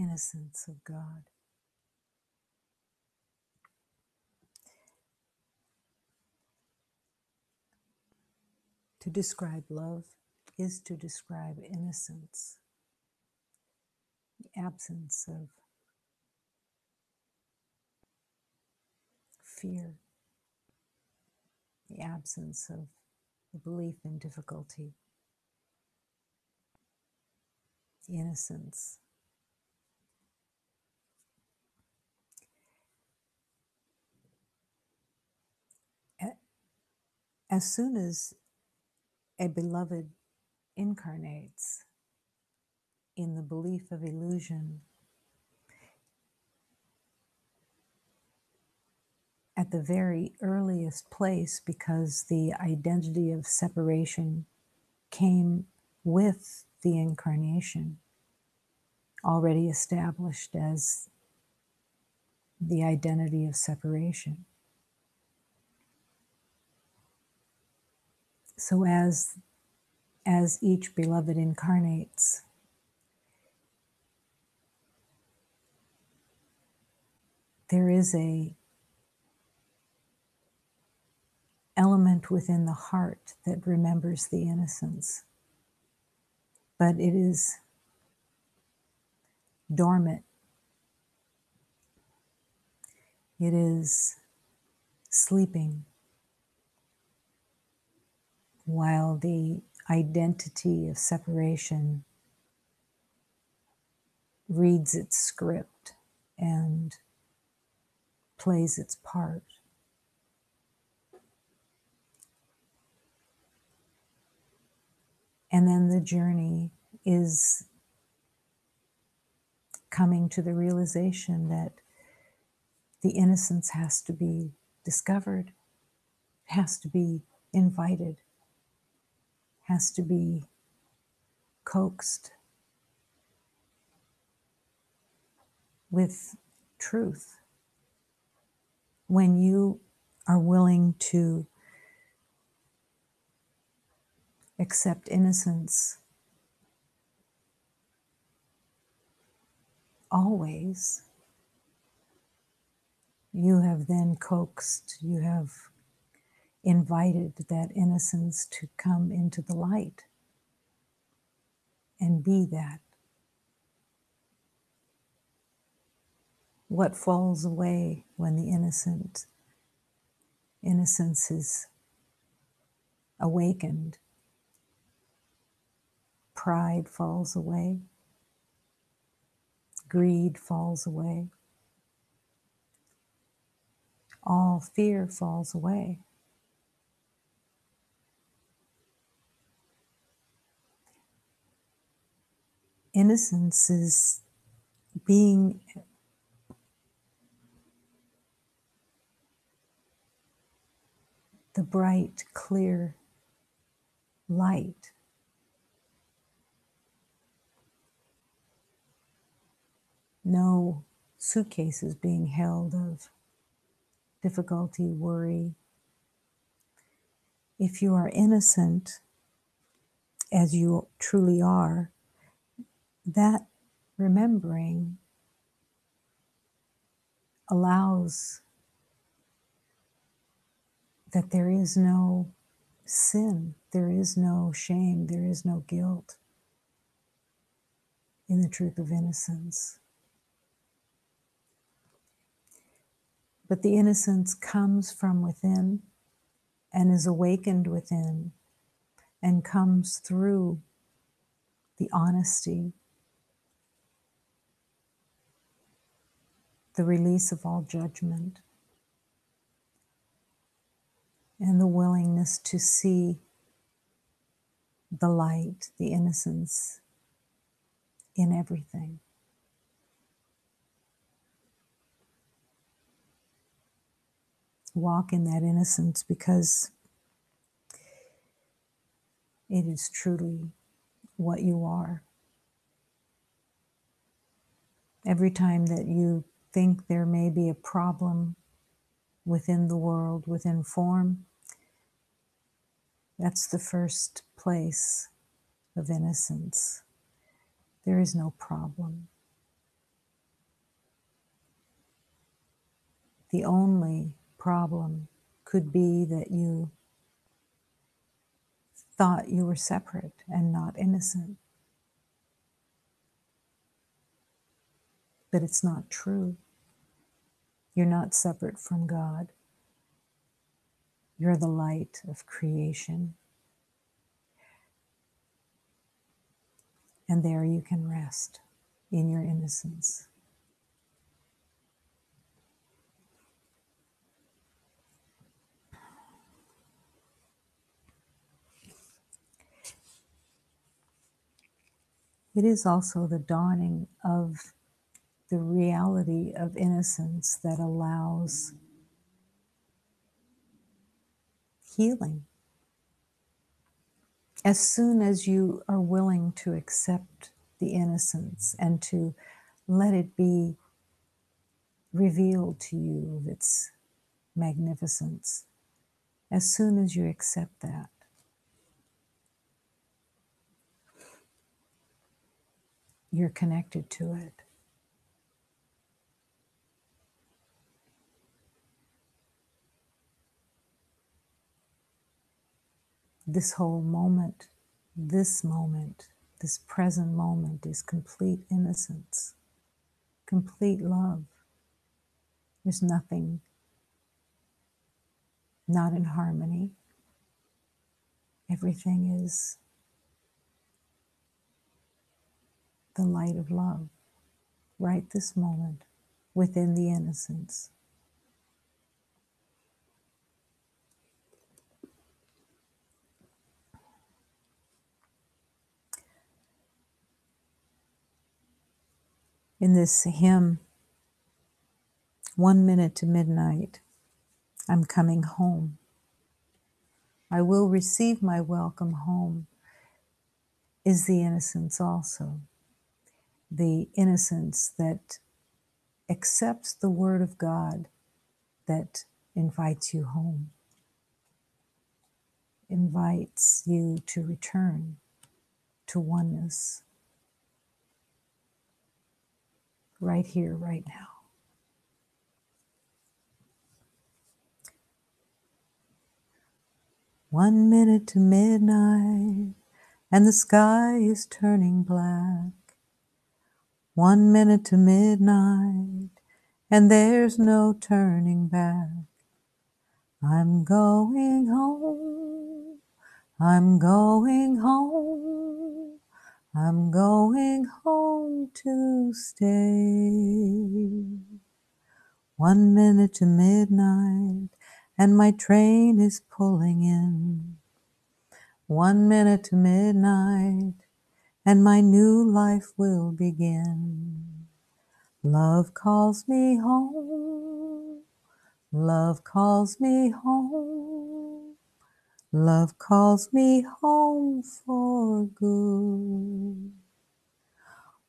innocence of God. To describe love is to describe innocence, the absence of fear, the absence of the belief in difficulty, the innocence. As soon as a beloved incarnates in the belief of illusion, at the very earliest place, because the identity of separation came with the incarnation, already established as the identity of separation. So as each beloved incarnates, there is a element within the heart that remembers the innocence, but it is dormant. It is sleeping while the identity of separation reads its script and plays its part. And then the journey is coming to the realization that the innocence has to be discovered, has to be invited, has to be coaxed with truth. When you are willing to accept innocence always, you have then coaxed, you have invited that innocence to come into the light and be that. What falls away when the innocence is awakened? Pride falls away. Greed falls away. All fear falls away. Innocence is being the bright, clear light. No suitcases being held of difficulty, worry. If you are innocent, as you truly are, that remembering allows that there is no sin, there is no shame, there is no guilt in the truth of innocence. But the innocence comes from within and is awakened within and comes through the honesty, the release of all judgment, and the willingness to see the light, the innocence in everything. Walk in that innocence because it is truly what you are. Every time that you think there may be a problem within the world, within form, that's the first place of innocence. There is no problem. The only problem could be that you thought you were separate and not innocent. But it's not true. You're not separate from God. You're the light of creation. And there you can rest in your innocence. It is also the dawning of the reality of innocence that allows healing. As soon as you are willing to accept the innocence and to let it be revealed to you of its magnificence, as soon as you accept that, you're connected to it. This whole moment, this present moment is complete innocence, complete love. There's nothing not in harmony. Everything is the light of love, right this moment, within the innocence. In this hymn, 1 minute to midnight, I'm coming home. I will receive my welcome home, is the innocence also. The innocence that accepts the word of God that invites you home, invites you to return to oneness, right here, right now. "1 minute to midnight, and the sky is turning black. 1 minute to midnight, and there's no turning back. I'm going home, I'm going home, I'm going home to stay. 1 minute to midnight, and my train is pulling in. 1 minute to midnight, and my new life will begin. Love calls me home, love calls me home, love calls me home for good.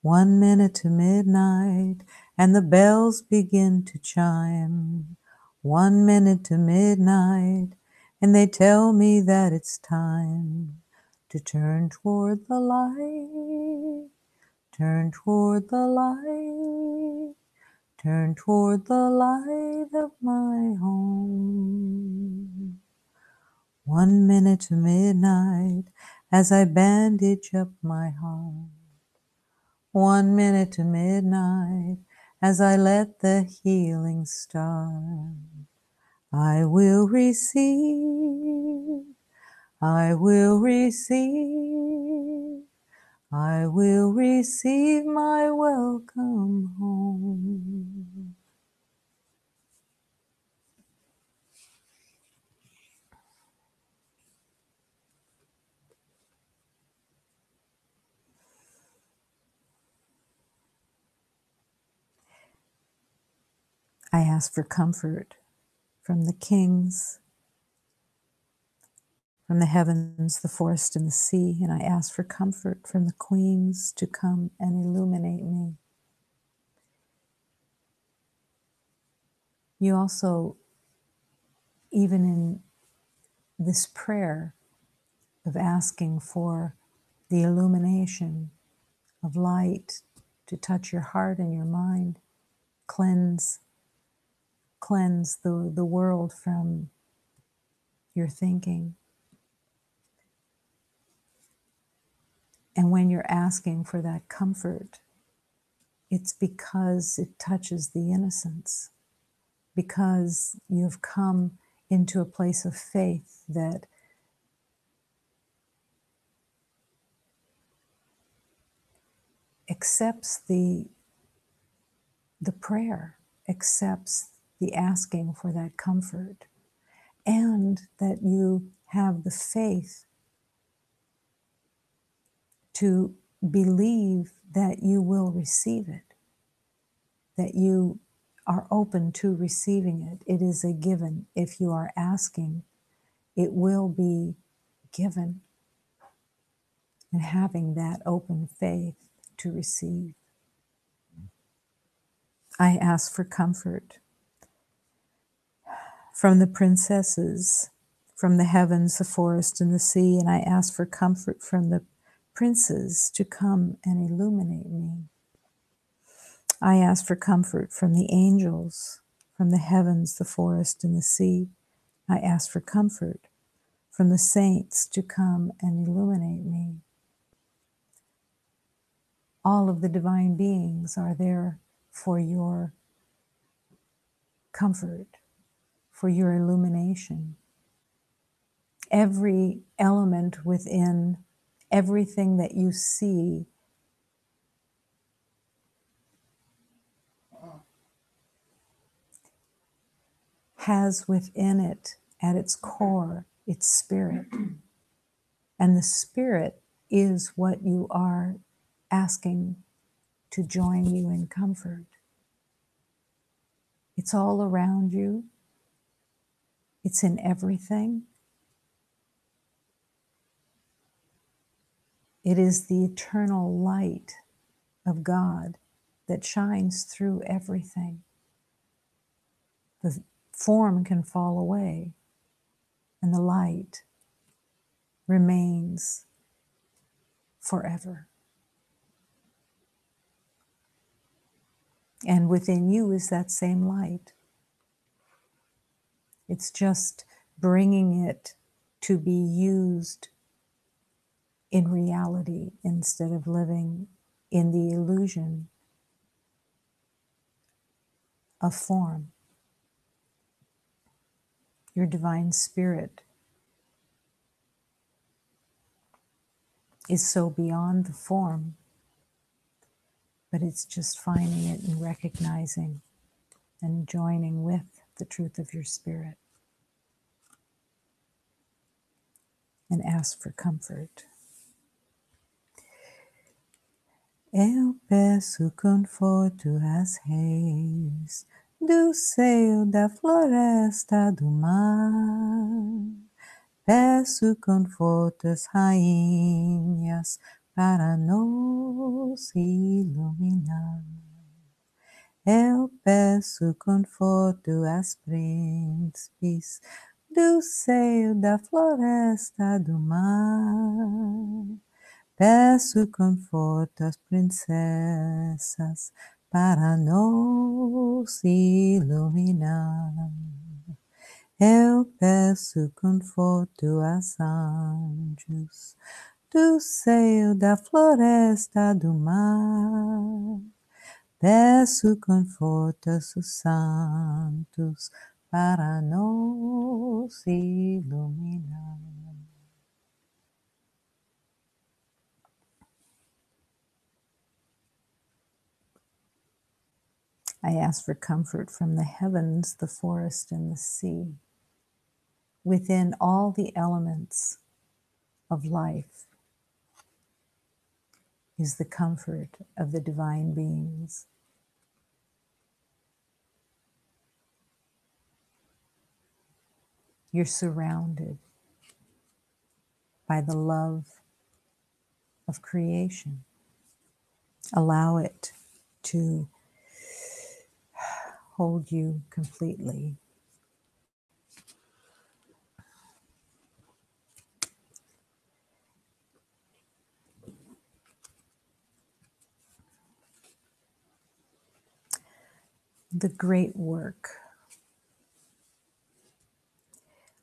1 minute to midnight, and the bells begin to chime. 1 minute to midnight, and they tell me that it's time to turn toward the light, turn toward the light, turn toward the light of my home. 1 minute to midnight, as I bandage up my heart. 1 minute to midnight, as I let the healing start. I will receive, I will receive, I will receive my welcome home. I ask for comfort from the kings, from the heavens, the forest, and the sea, and I ask for comfort from the queens to come and illuminate me. You also, even in this prayer of asking for the illumination of light to touch your heart and your mind, cleanse cleanse the world from your thinking. And when you're asking for that comfort, it's because it touches the innocence, because you've come into a place of faith that accepts the prayer, accepts the asking for that comfort, and that you have the faith to believe that you will receive it, that you are open to receiving it. It is a given. If you are asking, it will be given, and having that open faith to receive. I ask for comfort from the princesses, from the heavens, the forest, and the sea, and I ask for comfort from the princes to come and illuminate me. I ask for comfort from the angels, from the heavens, the forest, and the sea. I ask for comfort from the saints to come and illuminate me. All of the divine beings are there for your comfort, for your illumination. Every element within everything that you see has within it, at its core, its spirit. And the spirit is what you are asking to join you in comfort. It's all around you. It's in everything. It is the eternal light of God that shines through everything. The form can fall away, and the light remains forever. And within you is that same light. It's just bringing it to be used in reality instead of living in the illusion of form. Your divine spirit is so beyond the form, but it's just finding it and recognizing and joining with the truth of your spirit. And ask for comfort. Eu peço conforto às reis do seio da floresta do mar. Peço conforto às rainhas para nos iluminar. Eu peço conforto às príncipes do seio da floresta do mar. Peço conforto às princesas para nos iluminar. Eu peço conforto aos anjos do seio da floresta do mar. Peço conforto aos santos para nos iluminar. I ask for comfort from the heavens, the forest, and the sea. Within all the elements of life is the comfort of the divine beings. You're surrounded by the love of creation. Allow it to hold you completely. The great work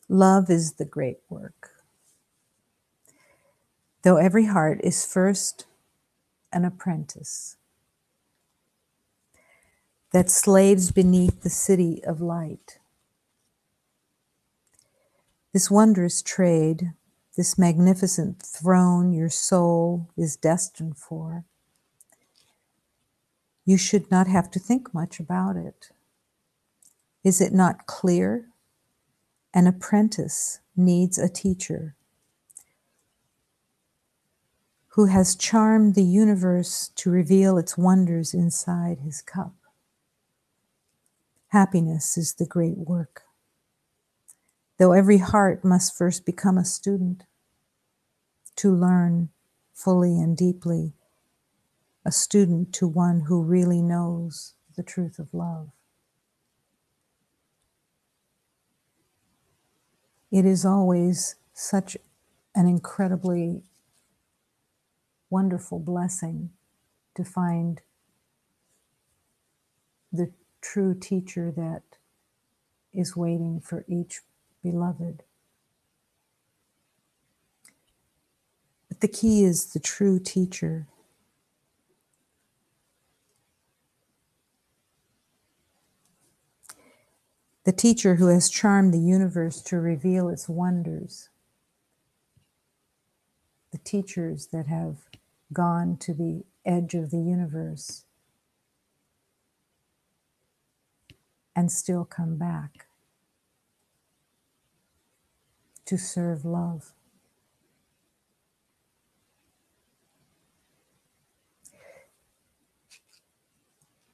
Love is the great work. Though every heart is first an apprentice that slaves beneath the city of light. This wondrous trade, this magnificent throne your soul is destined for, you should not have to think much about it. Is it not clear? An apprentice needs a teacher who has charmed the universe to reveal its wonders inside his cup. Happiness is the great work. Though every heart must first become a student to learn fully and deeply, a student to one who really knows the truth of love. It is always such an incredibly wonderful blessing to find the true teacher that is waiting for each beloved. But the key is the true teacher. The teacher who has charmed the universe to reveal its wonders. The teachers that have gone to the edge of the universe and still come back to serve love.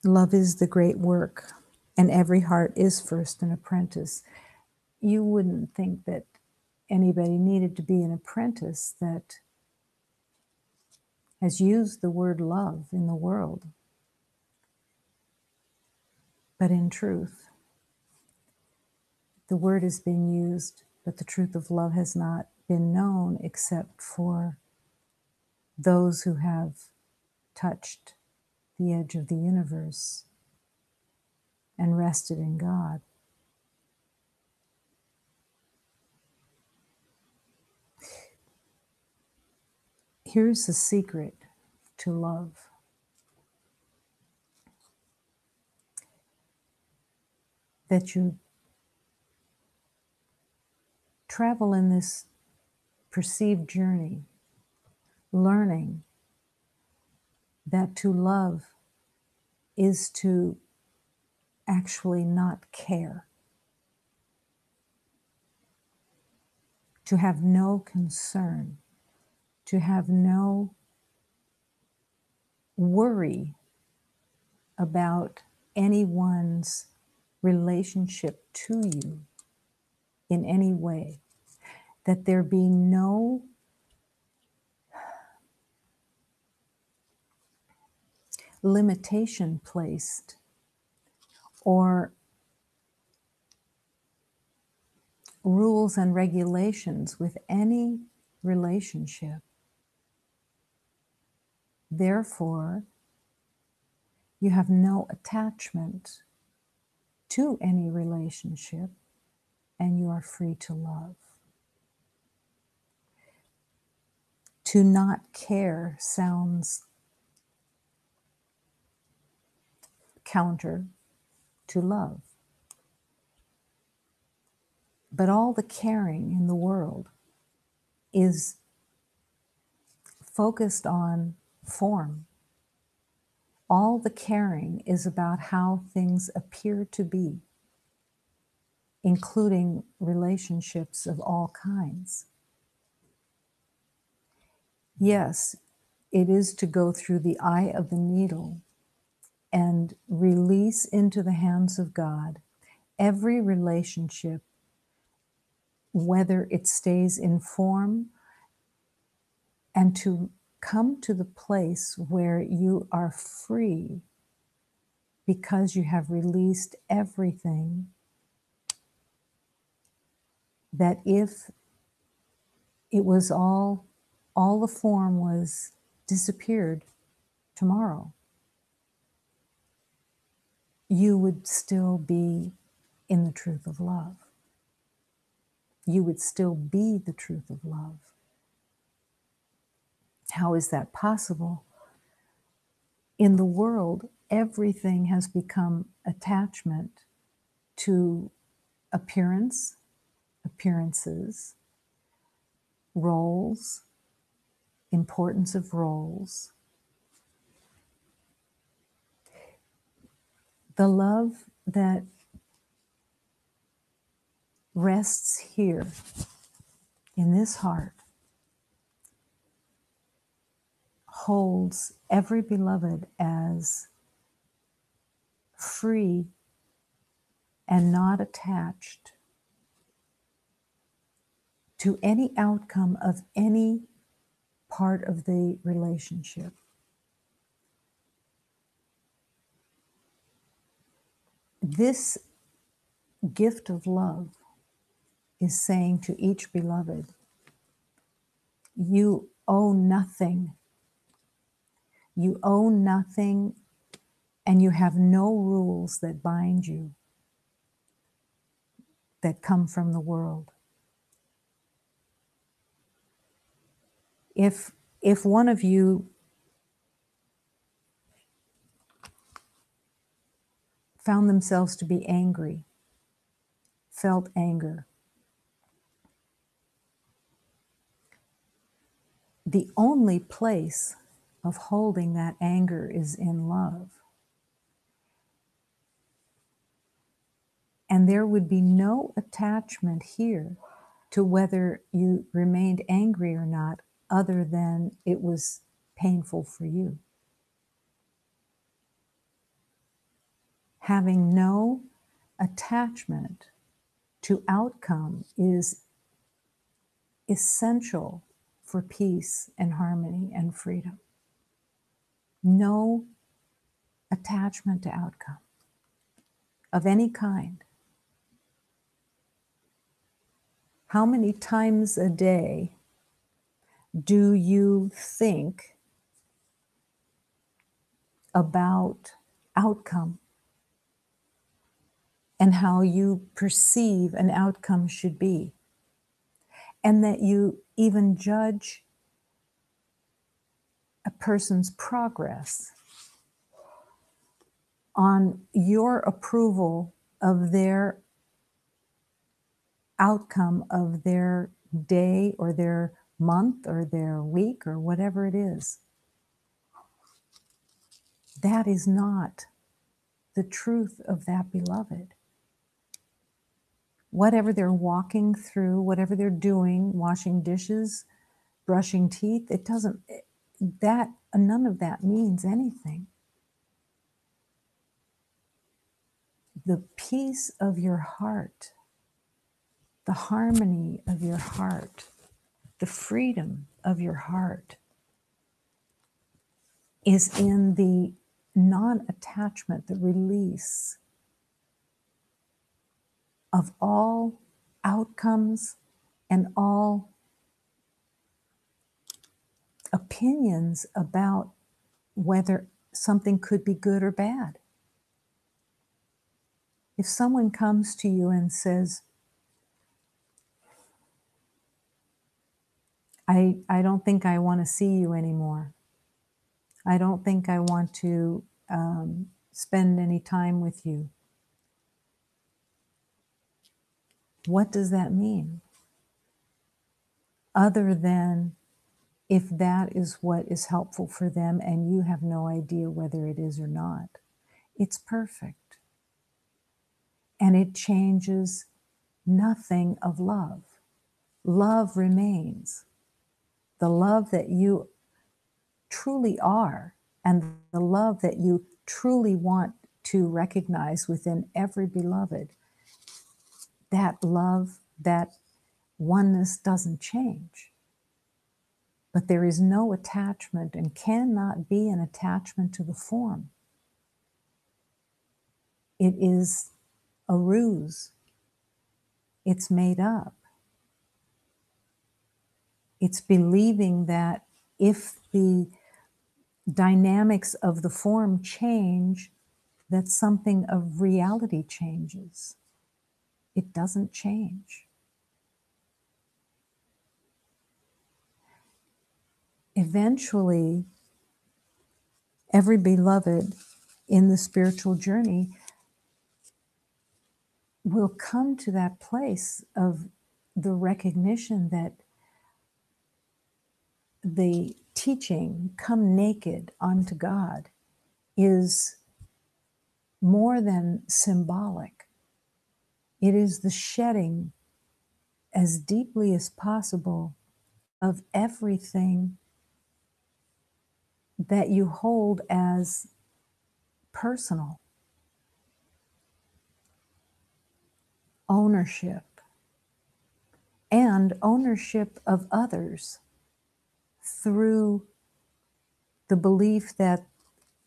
Love is the great work, and every heart is first an apprentice. You wouldn't think that anybody needed to be an apprentice that has used the word love in the world. But in truth, the word has been used, but the truth of love has not been known except for those who have touched the edge of the universe and rested in God. Here's the secret to love. That you travel in this perceived journey, learning that to love is to actually not care, to have no concern, to have no worry about anyone's relationship to you in any way, that there be no limitation placed or rules and regulations with any relationship. Therefore, you have no attachment to any relationship and you are free to love. To not care sounds counter to love. But all the caring in the world is focused on form. All the caring is about how things appear to be, including relationships of all kinds. Yes, it is to go through the eye of the needle and release into the hands of God every relationship, whether it stays in form, and to come to the place where you are free because you have released everything, that if it was all the form was disappeared tomorrow, you would still be in the truth of love. you would still be the truth of love. How is that possible? In the world, everything has become attachment to appearance, appearances, roles, importance of roles. The love that rests here in this heart holds every beloved as free and not attached to any outcome of any part of the relationship. This gift of love is saying to each beloved, you owe nothing. You owe nothing, and you have no rules that bind you that come from the world. If one of you found themselves to be angry, felt anger, the only place of holding that anger is in love. And there would be no attachment here to whether you remained angry or not, other than it was painful for you. Having no attachment to outcome is essential for peace and harmony and freedom. No attachment to outcome of any kind. How many times a day do you think about outcome and how you perceive an outcome should be? And that you even judge a person's progress on your approval of their outcome of their day or their month or their week or whatever it is. That is not the truth of that beloved. Whatever they're walking through, whatever they're doing, washing dishes, brushing teeth, none of that means anything. The peace of your heart, the harmony of your heart, the freedom of your heart is in the non-attachment, the release of all outcomes and all opinions about whether something could be good or bad. If someone comes to you and says, I don't think I want to see you anymore. I don't think I want to spend any time with you. What does that mean? Other than if that is what is helpful for them and you have no idea whether it is or not, it's perfect. And it changes nothing of love. Love remains. The love that you truly are and the love that you truly want to recognize within every beloved, that love, that oneness doesn't change. But there is no attachment and cannot be an attachment to the form. It is a ruse. It's made up. It's believing that if the dynamics of the form change, that something of reality changes. It doesn't change. eventually, every beloved in the spiritual journey will come to that place of the recognition that the teaching, come naked unto God, is more than symbolic. It is the shedding as deeply as possible of everything that you hold as personal ownership and ownership of others through the belief that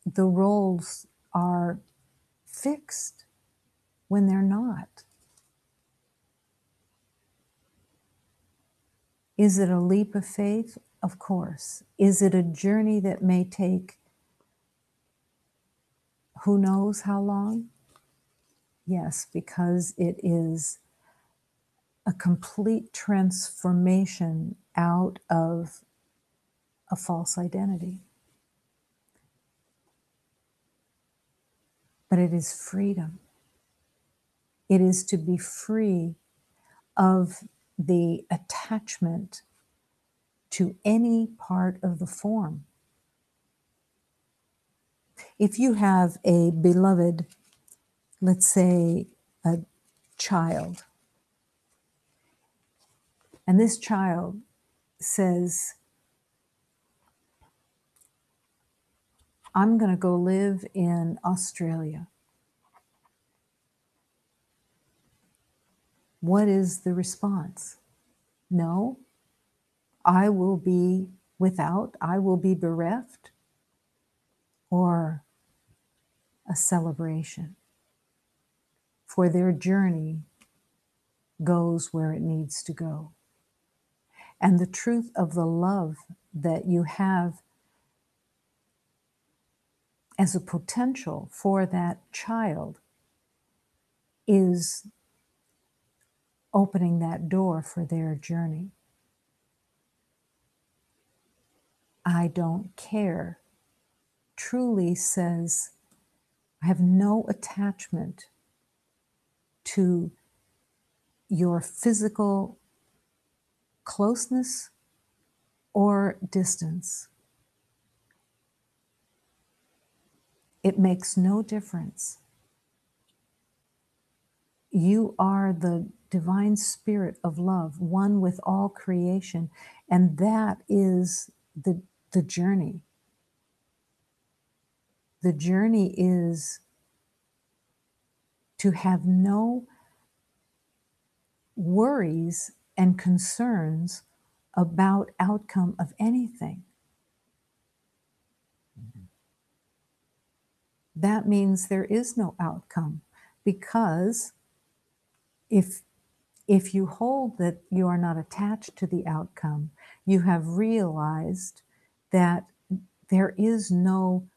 the roles are fixed when they're not. Is it a leap of faith? Of course. Is it a journey that may take who knows how long? Yes, because it is a complete transformation out of a false identity. But it is freedom. It is to be free of the attachment to any part of the form. If you have a beloved, let's say a child, and this child says, I'm going to go live in Australia. What is the response? No, I will be without, I will be bereft, or a celebration? For their journey goes where it needs to go. And the truth of the love that you have as a potential for that child is opening that door for their journey. I don't care truly says, I have no attachment to your physical closeness or distance. It makes no difference. You are the divine spirit of love, one with all creation, and that is the journey. The journey is to have no worries and concerns about outcome of anything. That means there is no outcome, because if you hold that you are not attached to the outcome, you have realized that there is no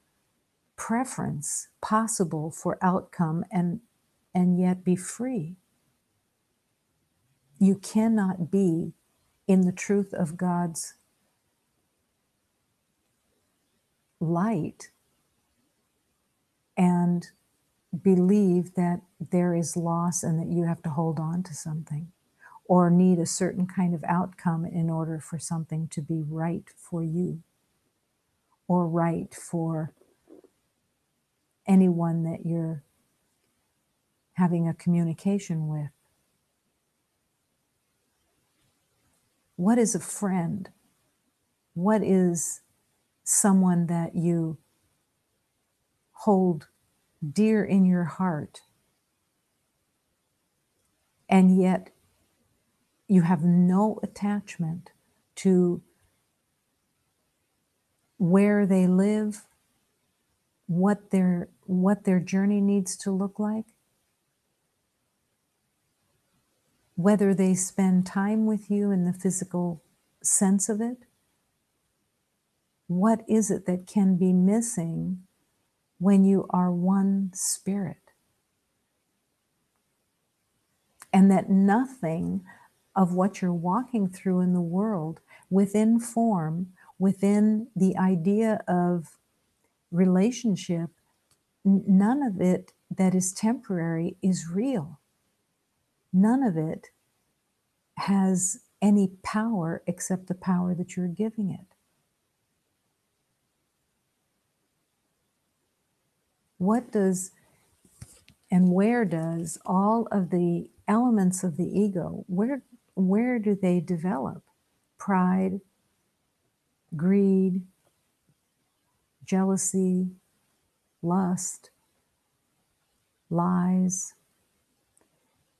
preference possible for outcome and yet be free. You cannot be in the truth of God's light and believe that there is loss and that you have to hold on to something or need a certain kind of outcome in order for something to be right for you or right for anyone that you're having a communication with. What is a friend? What is someone that you hold dear in your heart, and yet you have no attachment to where they live, what their journey needs to look like, whether they spend time with you in the physical sense of it? What is it that can be missing when you are one spirit? And that nothing of what you're walking through in the world within form within the idea of relationship, none of it that is temporary is real. None of it has any power except the power that you're giving it. What does and where does all of the elements of the ego, where do they develop? Pride, greed, jealousy, lust, lies,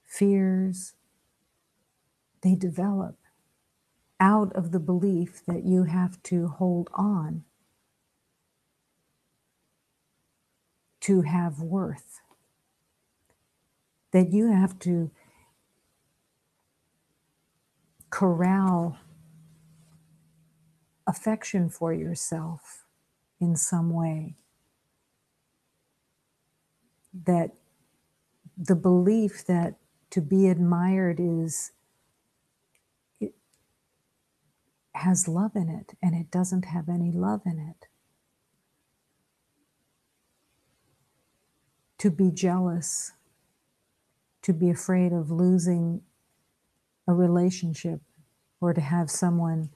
fears. They develop out of the belief that you have to hold on to have worth, that you have to corral affection for yourself in some way, that the belief that to be admired it has love in it, and it doesn't have any love in it. To be jealous, to be afraid of losing a relationship, or to have someone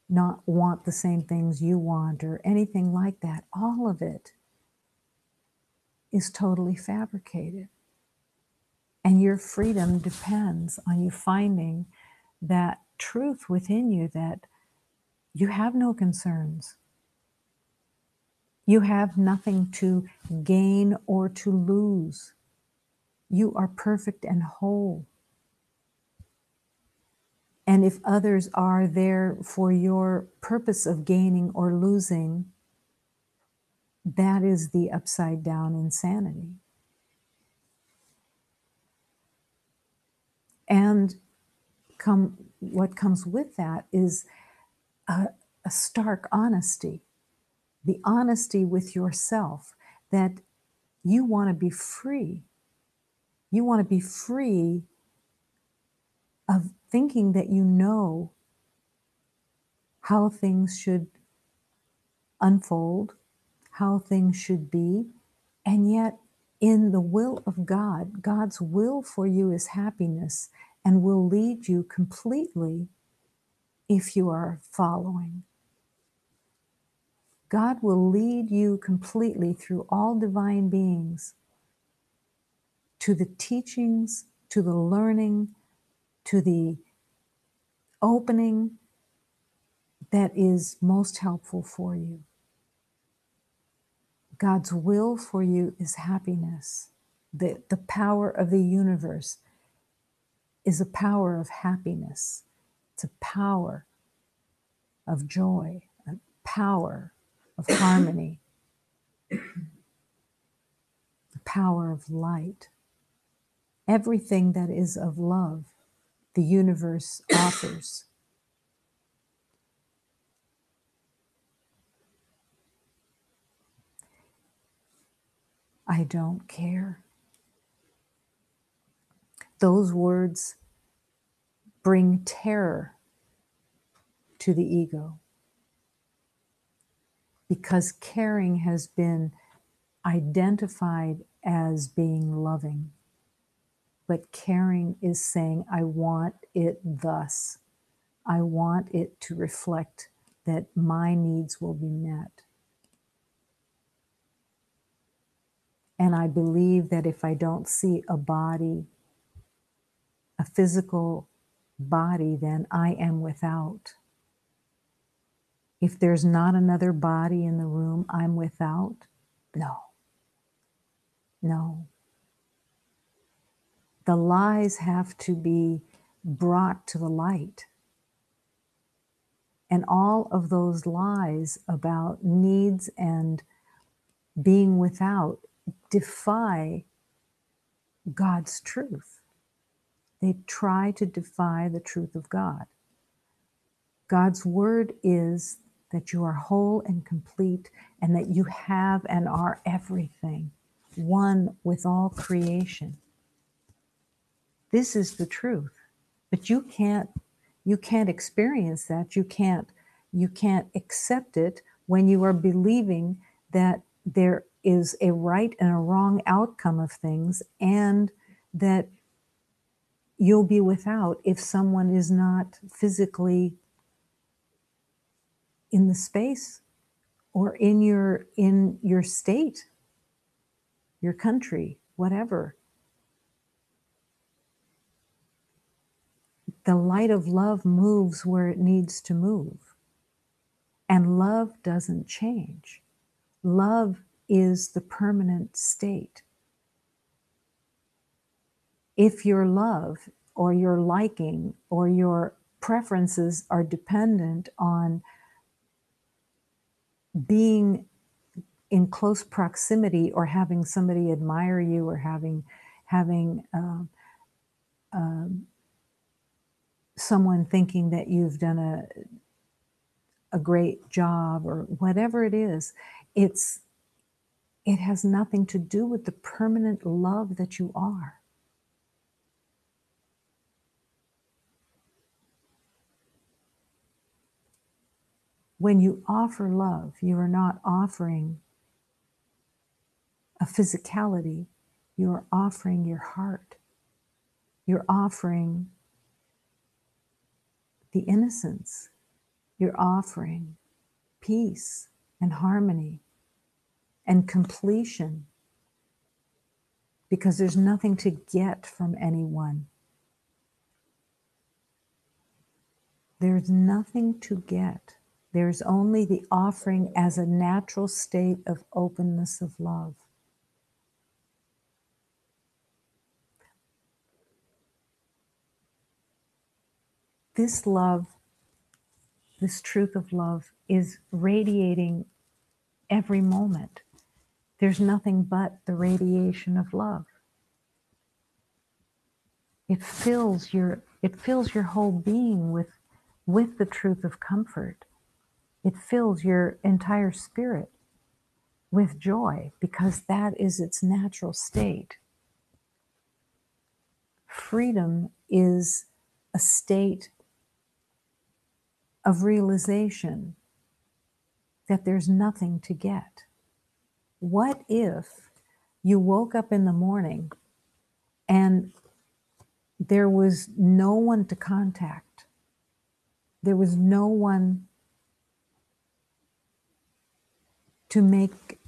not want the same things you want, or anything like that, all of it is totally fabricated. And your freedom depends on you finding that truth within you, that you have no concerns. You have nothing to gain or to lose. You are perfect and whole. And if others are there for your purpose of gaining or losing, that is the upside down insanity. And what comes with that is a stark honesty, the honesty with yourself, that you want to be free. You want to be free of thinking that you know how things should unfold, how things should be, and yet in the will of God, God's will for you is happiness and will lead you completely if you are following. God will lead you completely through all divine beings to the teachings, to the learning, to the opening that is most helpful for you. God's will for you is happiness. The power of the universe is a power of happiness. It's a power of joy, a power of harmony, a power of light. Everything that is of love, the universe offers. I don't care. Those words bring terror to the ego, because caring has been identified as being loving. But caring is saying, I want it thus. I want it to reflect that my needs will be met. And I believe that if I don't see a body, a physical body, then I am without. If there's not another body in the room, I'm without. No. The lies have to be brought to the light. And all of those lies about needs and being without defy God's truth. They try to defy the truth of God. God's word is that you are whole and complete, and that you have and are everything, one with all creation. This is the truth. But you can't experience that. You can't You can't accept it when you are believing that there is a right and a wrong outcome of things, and that you'll be without if someone is not physically in the space or in your state, your country, whatever. The light of love moves where it needs to move. And love doesn't change. Love is the permanent state. If your love or your liking or your preferences are dependent on being in close proximity or having somebody admire you or having someone thinking that you've done a great job or whatever it is, it has nothing to do with the permanent love that you are. When you offer love, you are not offering a physicality, you are offering your heart. You're offering the innocence. You're offering peace and harmony and completion, because there's nothing to get from anyone. There's nothing to get. There's only the offering as a natural state of openness of love. This love, this truth of love, is radiating every moment. There's nothing but the radiation of love. It fills your whole being with the truth of comfort. It fills your entire spirit with joy, because that is its natural state. Freedom is a state of realization that there's nothing to get. What if you woke up in the morning and there was no one to contact? There was no one to make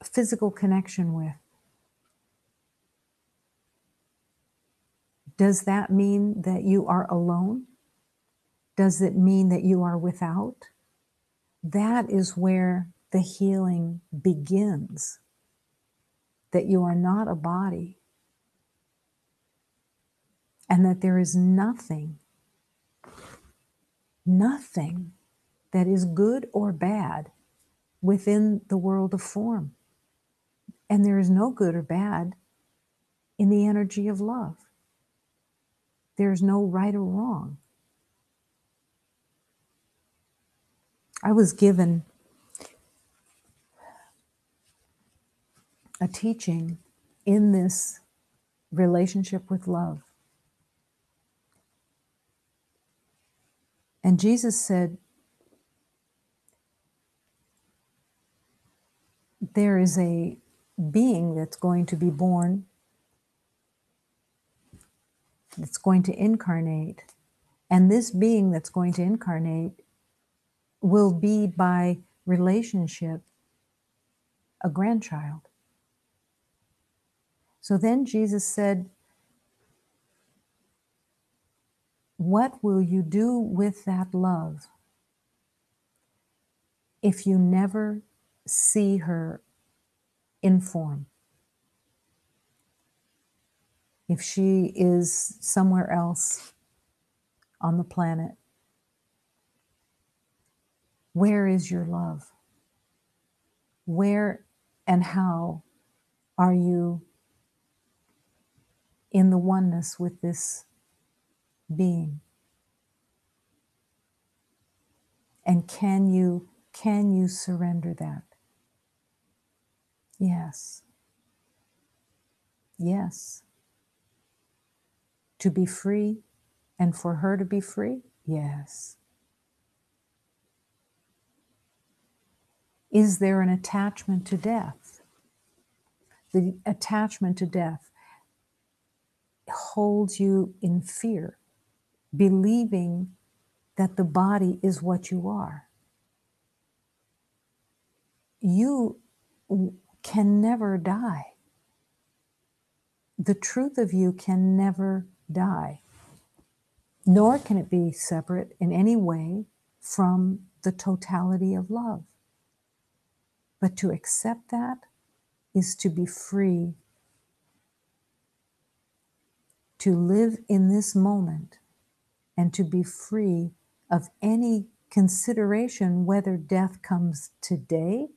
physical connection with. Does that mean that you are alone? Does it mean that you are without? That is where the healing begins. That you are not a body, and that there is nothing that is good or bad within the world of form. And there is no good or bad in the energy of love. There's no right or wrong. I was given a teaching in this relationship with love. And Jesus said, there is a being that's going to be born, that's going to incarnate. And this being that's going to incarnate will be by relationship a grandchild. So then Jesus said, what will you do with that love if you never see her in form? If she is somewhere else on the planet, where is your love? Where and how are you in the oneness with this being? And can you surrender that? Yes. Yes. To be free and for her to be free? Yes. Is there an attachment to death? The attachment to death holds you in fear, believing that the body is what you are. You can never die. The truth of you can never die, nor can it be separate in any way from the totality of love. But to accept that is to be free, to live in this moment, and to be free of any consideration whether death comes today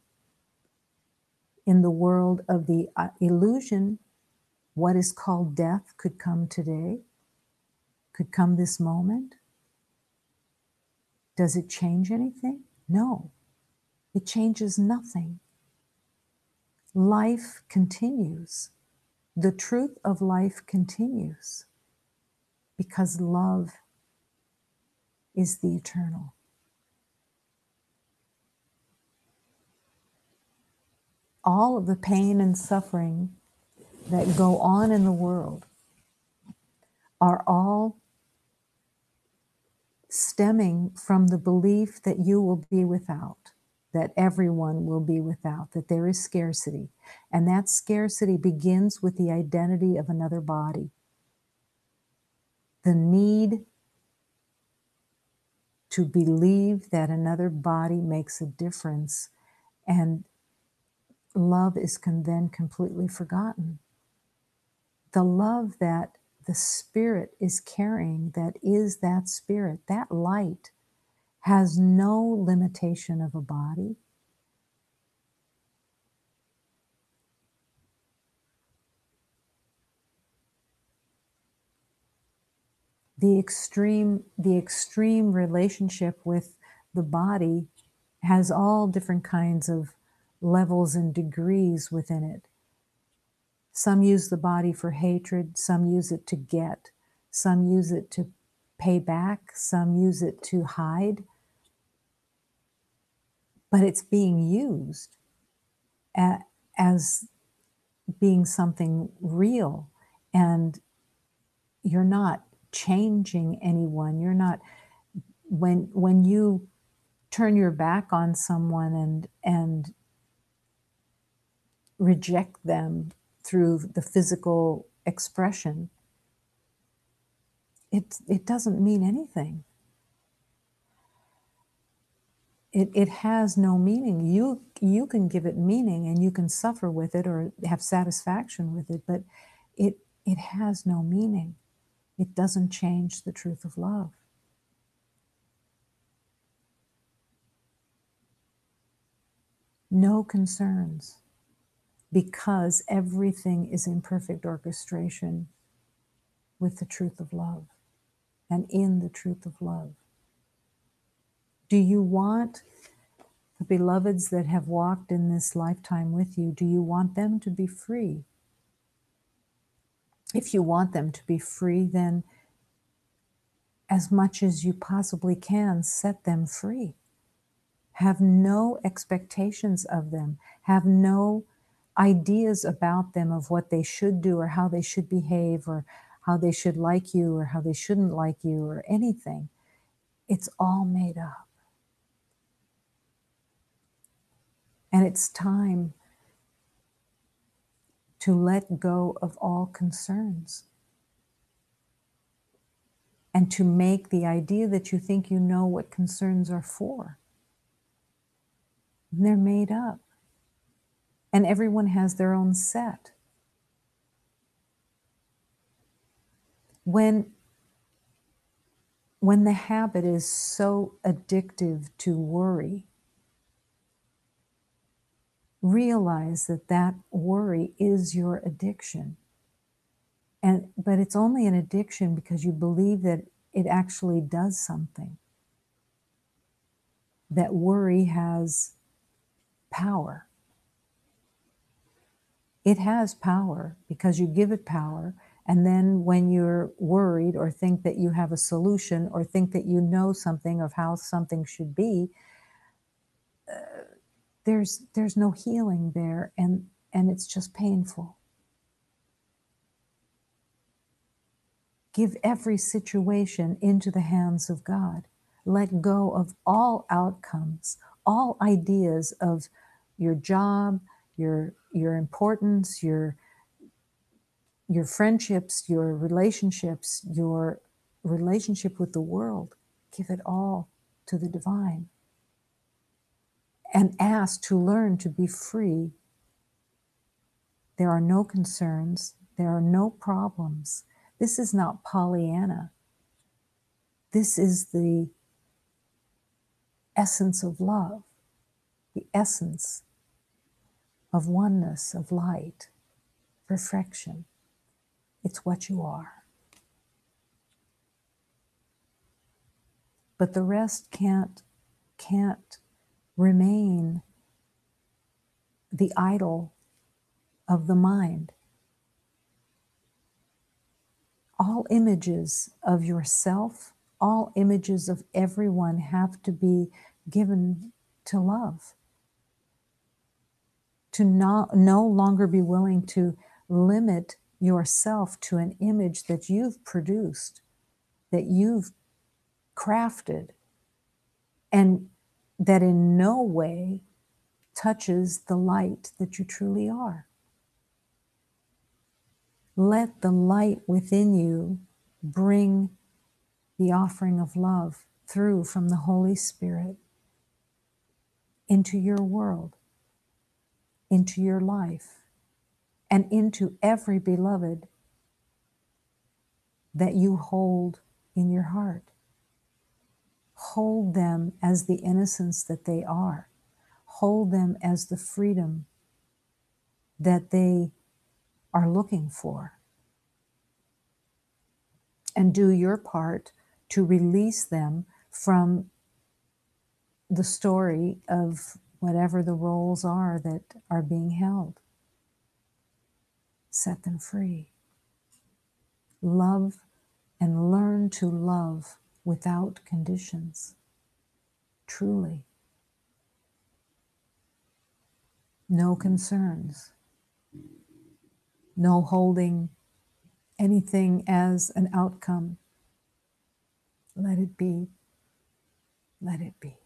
in the world of the illusion. What is called death could come today, could come this moment. Does it change anything? No, it changes nothing. Life continues. The truth of life continues because love is the eternal. All of the pain and suffering that go on in the world are all stemming from the belief that you will be without, that everyone will be without, that there is scarcity. And that scarcity begins with the identity of another body. The need to believe that another body makes a difference, and love is then completely forgotten. The love that the spirit is carrying, that is that spirit, that light, has no limitation of a body. The extreme relationship with the body has all different kinds of levels and degrees within it. Some use the body for hatred, some use it to get, some use it to pay back, some use it to hide. But it's being used as being something real, and you're not changing anyone. You're not, when you turn your back on someone and reject them through the physical expression, it doesn't mean anything. It has no meaning. You can give it meaning and you can suffer with it or have satisfaction with it, but it has no meaning. It doesn't change the truth of love. No concerns, because everything is in perfect orchestration with the truth of love and in the truth of love. Do you want the beloveds that have walked in this lifetime with you, do you want them to be free? If you want them to be free, then as much as you possibly can, set them free. Have no expectations of them. Have no ideas about them of what they should do or how they should behave or how they should like you or how they shouldn't like you or anything. It's all made up. And it's time to let go of all concerns and to make the idea that you think you know what concerns are for. And they're made up. And everyone has their own set. When the habit is so addictive to worry, realize that that worry is your addiction. But it's only an addiction because you believe that it actually does something. That worry has power. It has power because you give it power, and then when you're worried or think that you have a solution or think that you know something of how something should be, there's no healing there, and it's just painful. Give every situation into the hands of God. Let go of all outcomes, all ideas of your job, your importance, your friendships, your relationships, your relationship with the world. Give it all to the divine. And ask to learn to be free. There are no concerns. There are no problems. This is not Pollyanna. This is the essence of love, the essence of oneness, of light, perfection. It's what you are. But the rest can't remain the idol of the mind. All images of yourself, all images of everyone have to be given to love. To no longer be willing to limit yourself to an image that you've produced, that you've crafted, and that in no way touches the light that you truly are. Let the light within you bring the offering of love through from the Holy Spirit into your world, into your life, and into every beloved that you hold in your heart. Hold them as the innocence that they are. Hold them as the freedom that they are looking for. And do your part to release them from the story of whatever the roles are that are being held. Set them free. Love and learn to love without conditions. Truly. No concerns. No holding anything as an outcome. Let it be. Let it be.